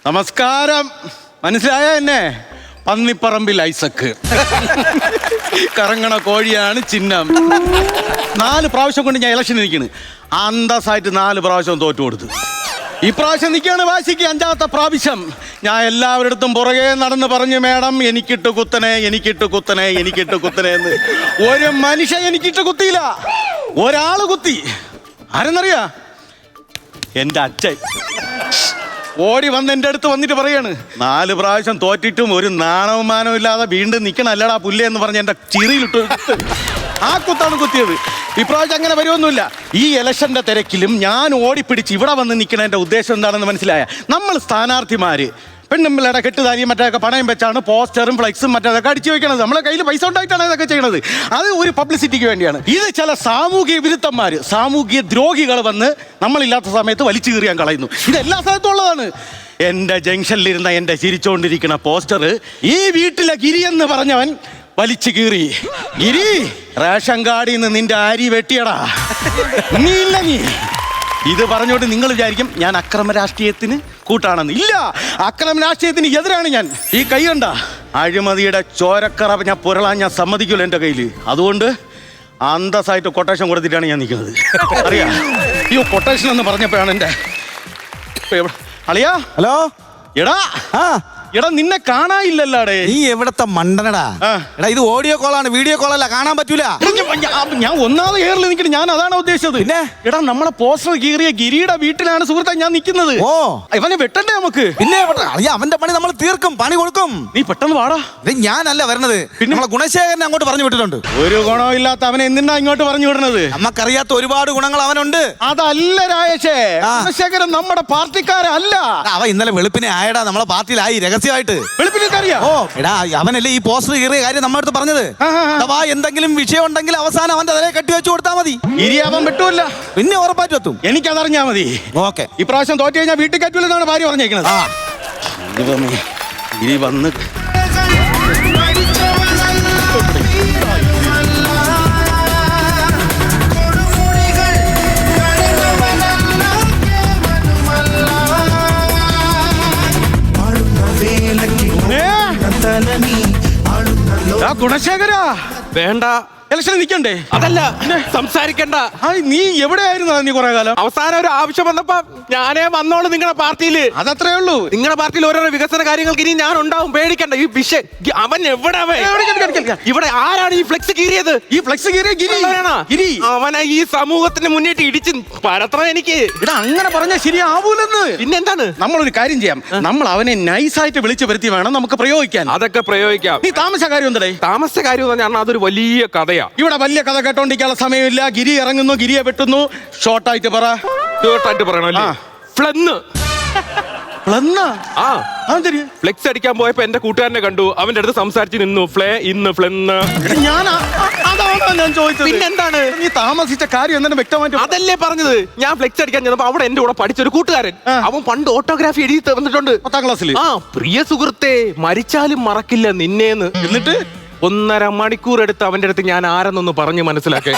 നമസ്കാരം. മനസ്സിലായ എന്നെ? പന്നിപ്പറമ്പിൽ ഐസക്ക്. കറങ്ങണ കോഴിയാണ് ചിഹ്നം. 4 പ്രാവശ്യം കൊണ്ട് ഞാൻ ഇലക്ഷൻ നിൽക്കണ്. അന്തസ്സായിട്ട് 4 പ്രാവശ്യം തോറ്റു കൊടുത്തു. ഈ പ്രാവശ്യം നിൽക്കുകയാണ് വാശിക്ക് 5ാമത്തെ പ്രാവശ്യം. ഞാൻ എല്ലാവരുടെ പുറകെ നടന്ന് പറഞ്ഞു, മേഡം എനിക്കിട്ട് കുത്തനെ, എനിക്കിട്ട് കുത്തനെ, എനിക്കിട്ട് കുത്തനെ എന്ന്. ഒരു മനുഷ്യൻ എനിക്കിട്ട് കുത്തിയില്ല, ഒരാള് കുത്തി. ആരെന്നറിയാ? എൻ്റെ അച്ഛൻ ഓടി വന്ന് എൻ്റെ അടുത്ത് വന്നിട്ട് പറയാണ്, 4 പ്രാവശ്യം തോറ്റിട്ടും ഒരു നാണവും മാനവും ഇല്ലാതെ വീണ്ടും നിൽക്കണം അല്ലടാ പുല്ലേ എന്ന് പറഞ്ഞ് എൻ്റെ ചിറിയിലിട്ട് ആ കുത്താണ് കുത്തിയത്. ഇപ്രാവശ്യം അങ്ങനെ വരുമൊന്നുമില്ല. ഈ ഇലക്ഷൻ്റെ തിരക്കിലും ഞാൻ ഓടിപ്പിടിച്ച് ഇവിടെ വന്ന് നിൽക്കണതിൻ്റെ ഉദ്ദേശം എന്താണെന്ന് മനസ്സിലായ? നമ്മൾ സ്ഥാനാർത്ഥിമാർ പെണ്ണുമ്പിള്ളയുടെ കെട്ടുതാരിയും മറ്റൊക്കെ പണയം വെച്ചാണ് പോസ്റ്ററും ഫ്ലെക്സും മറ്റേതൊക്കെ അടിച്ചു വെക്കണത്. നമ്മളെ കയ്യിൽ പൈസ ഉണ്ടായിട്ടാണ് ഇതൊക്കെ ചെയ്യണത്. അത് ഒരു പബ്ലിസിറ്റിക്ക് വേണ്ടിയാണ്. ഇത് ചില സാമൂഹിക വിരുദ്ധന്മാർ, സാമൂഹിക ദ്രോഹികൾ വന്ന് നമ്മളില്ലാത്ത സമയത്ത് വലിച്ചു കീറിയാൻ കളയുന്നു. ഇത് എല്ലാ സ്ഥലത്തും ഉള്ളതാണ്. എൻ്റെ ജംഗ്ഷനിലിരുന്ന എൻ്റെ ചിരിച്ചുകൊണ്ടിരിക്കുന്ന പോസ്റ്റർ ഈ വീട്ടിലെ ഗിരി എന്ന് പറഞ്ഞവൻ വലിച്ചു കീറി. ഗിരി, റേഷൻ കാർഡിൽ നിന്ന് നിന്റെ അരി വെട്ടിയടാ, നീ ഇല്ല നീ. ഇത് പറഞ്ഞോണ്ട് നിങ്ങൾ വിചാരിക്കും ഞാൻ അക്രമ രാഷ്ട്രീയത്തിന് കൂട്ടാണെന്ന്. ഇല്ല, അക്രമ രാഷ്ട്രീയത്തിന് എതിരാണ് ഞാൻ. ഈ കൈ കണ്ട അഴിമതിയുടെ ചോരക്കറ ഞാൻ പുരളാൻ ഞാൻ സമ്മതിക്കുമല്ലോ എൻ്റെ കയ്യിൽ. അതുകൊണ്ട് അന്തസ്സായിട്ട് കൊട്ടേഷൻ കൊടുത്തിട്ടാണ് ഞാൻ നിൽക്കുന്നത്. അറിയാം, ഈ കൊട്ടേഷൻ എന്ന് പറഞ്ഞപ്പോഴാണ് എൻ്റെ അളിയാ. ഹലോ എടാ, എടാ നിന്നെ കാണാനില്ലല്ലോടെ. നീ എവിടത്തെ മണ്ടനടാ? എടാ ഇത് ഓഡിയോ കോളാണ്, വീഡിയോ കോളല്ല, കാണാൻ പറ്റൂല. ഞാൻ ഒന്നാമത് ഏറിൽ നിൽക്കണേ, ഞാൻ അതാണ് ഉദ്ദേശിച്ചത്. പിന്നെ എടാ നമ്മളെ പോസ്റ്റർ കീറിയ ഗിരിയുടെ വീട്ടിലാണ് സുഹൃത്തെ ഞാൻ നിൽക്കുന്നത്. ഓ, ഇവനെ വെട്ടണ്ടേ നമുക്ക്? പിന്നെ അവന്റെ പണി നമ്മൾ തീർക്കും, പണി കൊടുക്കും. നീ പെട്ടെന്ന് വാടാ. ഞാനല്ല വരണത്, പിന്നെ നമ്മളെ ഗുണശേഖരനെ അങ്ങോട്ട് പറഞ്ഞു വിട്ടിട്ടുണ്ട്. ഒരു ഗുണമില്ലാത്ത അവനെ എന്തിനാ ഇങ്ങോട്ട് പറഞ്ഞു വിടുന്നത്? നമുക്കറിയാത്ത ഒരുപാട് ഗുണങ്ങൾ അവനുണ്ട്. അതല്ല രാജേഷേ, ഗുണശേഖരൻ നമ്മുടെ പാർട്ടിക്കാരല്ല. അവ ഇന്നലെ വെളുപ്പിനെ ആയടാ നമ്മളെ പാർട്ടിയിലായി രഹസ്യമായിട്ട്. വെളുപ്പിനറിയാം. ഓ എടാ, അവനല്ലേ ഈ പോസ്റ്റർ കീറിയ കാര്യം നമ്മുടെ അടുത്ത് പറഞ്ഞത്. അഥവാ എന്തെങ്കിലും വിഷയം ഉണ്ടെങ്കിൽ അവസാനം അവന്റെ തലയെ കെട്ടി വെച്ച് കൊടുത്താൽ മതി. ഗിരി അവൻ വെട്ടുമല്ല, പിന്നെ ഉറപ്പായിട്ടും എത്തും. എനിക്കതറിഞ്ഞാ മതി. ഓക്കെ, ഇപ്രാവശ്യം തോറ്റു കഴിഞ്ഞാൽ വീട്ടിൽ കയറ്റൂലെന്നാണ് ഭാര്യ പറഞ്ഞേക്കുന്നത്. ഗിരി വന്ന് ഗുണശേഖര വേണ്ട, ഇലക്ഷൻ നിൽക്കണ്ടേ? അതല്ല സംസാരിക്കണ്ട. നീ എവിടെയായിരുന്നു നീ കുറെ കാലം? അവസാനം ഒരു ആവശ്യം വന്നപ്പോ ഞാനേ വന്നോളൂ നിങ്ങളുടെ പാർട്ടിയില്. അതത്രേ ഉള്ളൂ. നിങ്ങളുടെ പാർട്ടിയിൽ ഓരോരോ വികസന കാര്യങ്ങൾക്ക് ഇനി ഞാൻ ഉണ്ടാവും, പേടിക്കണ്ട. ഈ വിഷയം അവൻ എവിടെ? ഇവിടെ ആരാണ് ഈ ഫ്ലെക്സ് കീറിയത്? ഈ ഫ്ലെക്സ് കീറിയ ഗിരി. അവനെ ഈ സമൂഹത്തിന് മുന്നിട്ട് ഇടിച്ച് പരത്തണം എനിക്ക്. ഇവിടെ അങ്ങനെ പറഞ്ഞാൽ ശരിയാവൂലെന്ന്. പിന്നെന്താണ്? നമ്മളൊരു കാര്യം ചെയ്യാം, നമ്മൾ അവനെ നൈസായിട്ട് വിളിച്ചു വരുത്തി വേണം നമുക്ക് പ്രയോഗിക്കാൻ. അതൊക്കെ പ്രയോഗിക്കാം. നീ താമസ കാര്യം എന്തേ? താമസ കാര്യം എന്ന് പറഞ്ഞാൽ അതൊരു വലിയ കഥയാ. ഇവിടെ വലിയ കഥ കേട്ടോണ്ടിരിക്കാനുള്ള സമയമില്ല. ഗിരി ഇറങ്ങുന്നു, ഗിരിയെ വെട്ടുന്നു. ഷോർട്ടായിട്ട് പറ. ഷോർട്ടായിട്ട് പറയണല്ലേ? ഫ്ലന്ന്. ഫ്ലെക്സ് അടിക്കാൻ പോയപ്പോ എന്റെ കൂട്ടുകാരനെ കണ്ടു, അവന്റെ അടുത്ത് സംസാരിച്ച് നിന്നു. ഫ്ലെന്ന്. ഞാൻ ചോദിച്ചത് പിന്നെന്താണ്? നീ താമസിച്ച കാര്യം എന്താണ് വ്യക്തമായിട്ട്? അതല്ലേ പറഞ്ഞത്. ഞാൻ ഫ്ലെക്സ് അടിക്കാൻ ചെന്നപ്പോ അവിടെ എന്റെ കൂടെ പഠിച്ചൊരു കൂട്ടുകാരൻ, അവൻ പണ്ട് ഓട്ടോഗ്രാഫി എഴുതി തന്നിട്ടുണ്ട് 10ാം ക്ലാസ്സിൽ. പ്രിയ സുഹൃത്തെ, മരിച്ചാലും മറക്കില്ല നിന്നേന്ന്. എന്നിട്ട് 1.5 മണിക്കൂർ എടുത്ത് അവന്റെ അടുത്ത് ഞാൻ ആരെന്നൊന്ന് പറഞ്ഞ് മനസ്സിലാക്കേ.